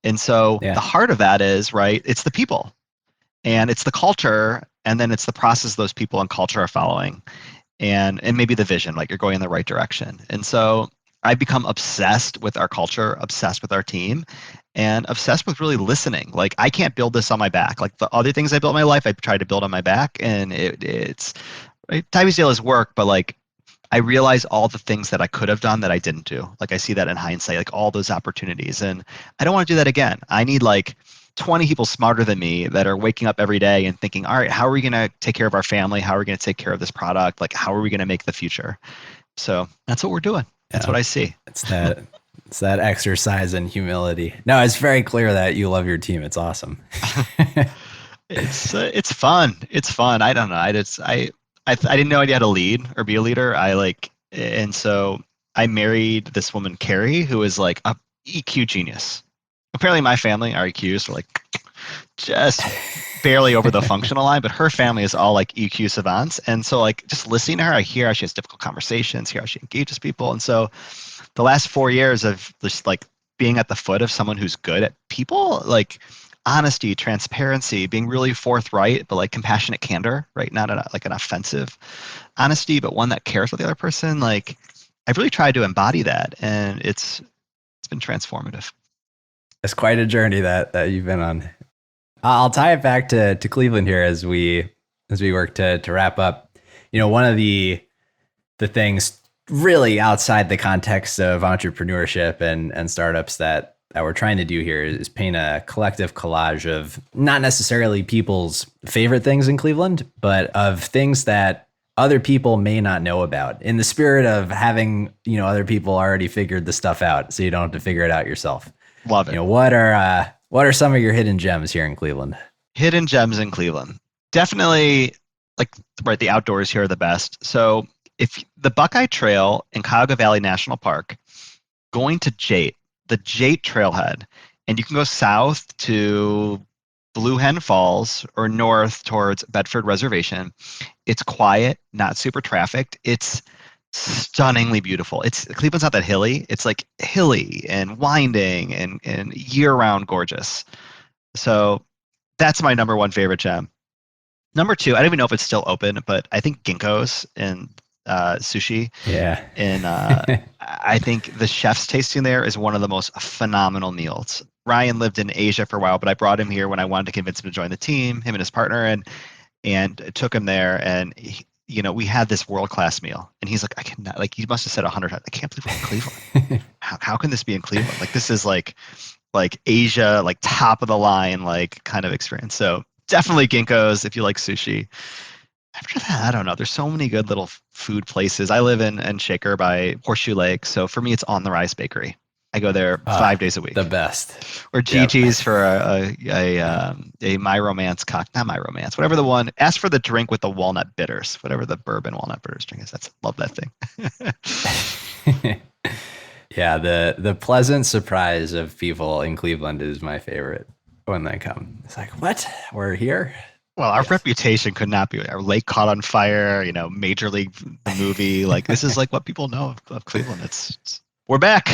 And so the heart of that is, right, it's the people and it's the culture, and then it's the process those people and culture are following, and maybe the vision, like you're going in the right direction. And so I've become obsessed with our culture, obsessed with our team, and obsessed with really listening. Like, I can't build this on my back. Like, the other things I built in my life, I tried to build on my back, and it's right. Time Deal is work, but like, I realize all the things that I could have done that I didn't do. Like, I see that in hindsight, like all those opportunities, and I don't want to do that again. I need like 20 people smarter than me that are waking up every day and thinking, all right, how are we going to take care of our family? How are we going to take care of this product? Like, how are we going to make the future? So that's what we're doing. That's what I see. It's that exercise in humility. No, it's very clear that you love your team. It's awesome. It's fun. It's fun. I don't know. I didn't know I had to lead or be a leader. And so I married this woman, Carrie, who is like a EQ genius. Apparently my family, our EQs are like just barely over the functional line, but her family is all like EQ savants. And so like just listening to her, I hear how she has difficult conversations, hear how she engages people. And so the last 4 years of just like being at the foot of someone who's good at people, like honesty, transparency, being really forthright, but like compassionate candor, right? Not like an offensive honesty, but one that cares for the other person. Like I've really tried to embody that, and it's been transformative. It's quite a journey that you've been on. I'll tie it back to Cleveland here as we work to wrap up. You know, one of the things really outside the context of entrepreneurship and startups that we're trying to do here is paint a collective collage of not necessarily people's favorite things in Cleveland, but of things that other people may not know about, in the spirit of having, you know, other people already figured the stuff out so you don't have to figure it out yourself. Love it. You know, what are some of your hidden gems here in Cleveland? Hidden gems in Cleveland. Definitely, like, right, the outdoors here are the best. So if the Buckeye Trail in Cuyahoga Valley National Park, going to the Jate Trailhead, and you can go south to Blue Hen Falls or north towards Bedford Reservation. It's quiet, not super trafficked. It's stunningly beautiful. Cleveland's not that hilly. It's like hilly and winding and year-round gorgeous. So that's my number one favorite gem. Number two, I don't even know if it's still open, but I think Ginkgo's in sushi. Yeah. And I think the chef's tasting there is one of the most phenomenal meals. Ryan lived in Asia for a while, but I brought him here when I wanted to convince him to join the team, him and his partner, and took him there. And we had this world-class meal, and he's like, I cannot, like, he must have said 100 times, I can't believe we're in Cleveland. How can this be in Cleveland? Like, this is like Asia, like top of the line, like kind of experience. So definitely Ginkgo's if you like sushi. After that, I don't know. There's so many good little food places. I live in Shaker by Horseshoe Lake, so for me, it's On the Rise Bakery. I go there 5 days a week. The best. Or Gigi's for a My Romance not My Romance, whatever the one. Ask for the drink with the walnut bitters, whatever the bourbon walnut bitters drink is. Love that thing. Yeah, the pleasant surprise of people in Cleveland is my favorite when they come. It's like, what? We're here? Well, our reputation could not be. Our lake caught on fire. Major League the movie. Like, this is like what people know of Cleveland. We're back.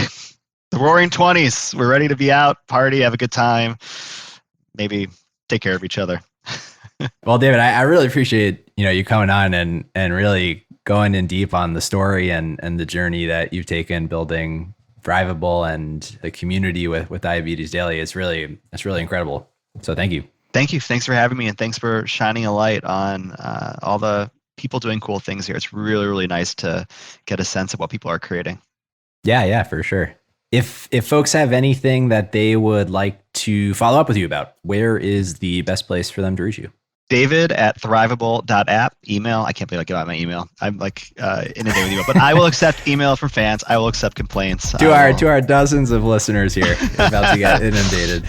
The Roaring 20s. We're ready to be out, party, have a good time. Maybe take care of each other. Well, David, I really appreciate you coming on and really going in deep on the story and the journey that you've taken building Thrivable and the community with Diabetes Daily. It's really incredible. So thank you. Thank you. Thanks for having me, and thanks for shining a light on all the people doing cool things here. It's really, really nice to get a sense of what people are creating. Yeah, for sure. If folks have anything that they would like to follow up with you about, where is the best place for them to reach you? David@thrivable.app. Email. I can't believe I give out my email. I'm like inundated with email, but I will accept email from fans. I will accept complaints. To our dozens of listeners here, about to get inundated.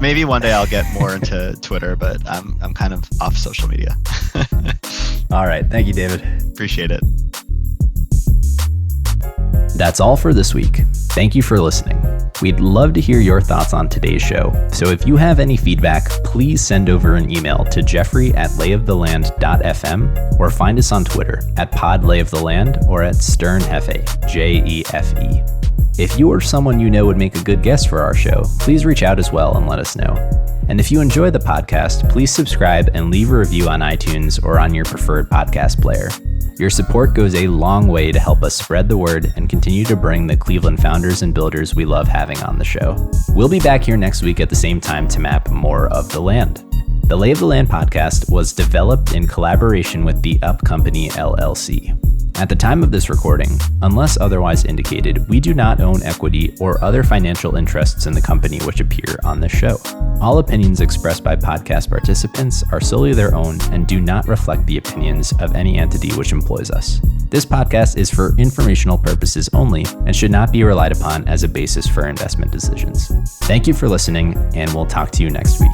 Maybe one day I'll get more into Twitter, but I'm kind of off social media. All right. Thank you, David. Appreciate it. That's all for this week. Thank you for listening. We'd love to hear your thoughts on today's show, so if you have any feedback, please send over an email to jeffrey@layoftheland.fm or find us on Twitter @podlayoftheland or @sternhefe, JEFE. If you or someone you know would make a good guest for our show, please reach out as well and let us know. And if you enjoy the podcast, please subscribe and leave a review on iTunes or on your preferred podcast player. Your support goes a long way to help us spread the word and continue to bring the Cleveland founders and builders we love having on the show. We'll be back here next week at the same time to map more of the land. The Lay of the Land podcast was developed in collaboration with the Up Company LLC. At the time of this recording, unless otherwise indicated, we do not own equity or other financial interests in the company which appear on this show. All opinions expressed by podcast participants are solely their own and do not reflect the opinions of any entity which employs us. This podcast is for informational purposes only and should not be relied upon as a basis for investment decisions. Thank you for listening, and we'll talk to you next week.